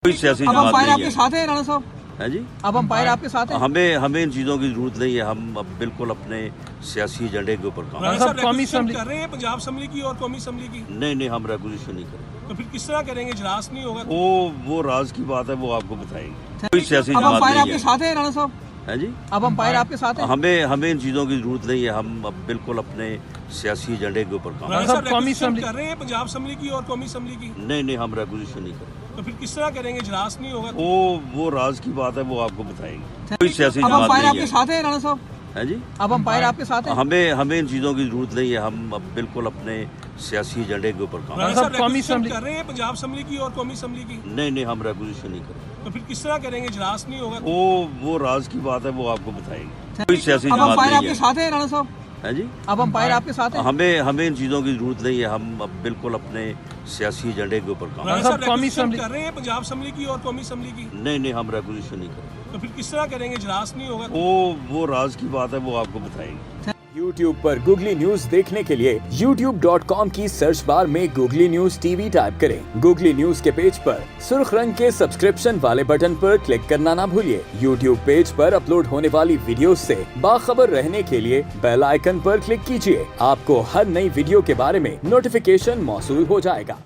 कोई सियासी अब जमात अंपायर नहीं आपके है। साथ है राणा साहब? है जी, अब अंपायर आपके साथ है? हमें इन चीज़ों की जरूरत नहीं है। हम अब बिल्कुल अपने सियासी एजेंडे के ऊपर काम राणा साहब, साहब कौमी रेगुलेशन असेंबली कर रहे हैं पंजाब असेंबली की और कौमी असेंबली की, नहीं, हम रेगुलेशन नहीं करेंगे। तो फिर किस तरह करेंगे? इजलास नहीं होगा? वो राज की बात है, वो आपको बताएंगे। कोई सियासी अब जमात अंपायर नहीं आपके है। साथ है राणा साहब? है जी, अब अंपायर आपके साथ है? हमें इन चीज़ों की जरूरत नहीं है। हम अब बिल्कुल अपने सियासी एजेंडे के ऊपर काम राणा साहब, साहब कौमी रेगुलेशन असेंबली कर रहे हैं पंजाब असेंबली की और कौमी असेंबली की, नहीं, हम रेगुलेशन नहीं करेंगे। तो फिर किस तरह करेंगे? इजलास नहीं होगा? वो राज की बात है, वो आपको बताएंगे। कोई सियासी अब जमात अंपायर नहीं आपके है। साथ है राणा साहब? है जी, अब अंपायर आपके साथ है? हमें इन चीज़ों की जरूरत नहीं है। हम अब बिल्कुल अपने सियासी एजेंडे के ऊपर काम राणा साहब, साहब कौमी रेगुलेशन असेंबली कर रहे हैं पंजाब असेंबली की और कौमी असेंबली की, नहीं, हम रेगुलेशन नहीं करेंगे। तो फिर किस तरह करेंगे? इजलास नहीं होगा? वो राज की बात है, वो आपको बताएंगे। कोई सियासी अब जमात अंपायर नहीं आपके है। साथ है राणा साहब? है जी, अब अंपायर आपके साथ है? हमें इन चीज़ों की जरूरत नहीं है। हम अब बिल्कुल अपने सियासी एजेंडे के ऊपर काम राणा साहब, साहब कौमी रेगुलेशन असेंबली कर रहे हैं पंजाब असेंबली की और कौमी असेंबली की, नहीं, हम रेगुलेशन नहीं करेंगे। तो फिर किस तरह करेंगे? इजलास नहीं होगा? वो राज की बात है, वो आपको बताएंगे। YouTube पर गूगली न्यूज देखने के लिए youtube.com की सर्च बार में गूगली न्यूज टीवी टाइप करें। गूगली न्यूज के पेज पर सुर्ख रंग के सब्सक्रिप्शन वाले बटन पर क्लिक करना ना भूलिए। YouTube पेज पर अपलोड होने वाली वीडियोस से बाखबर रहने के लिए बेल आइकन पर क्लिक कीजिए। आपको हर नई वीडियो के बारे में नोटिफिकेशन मौसूल हो जाएगा।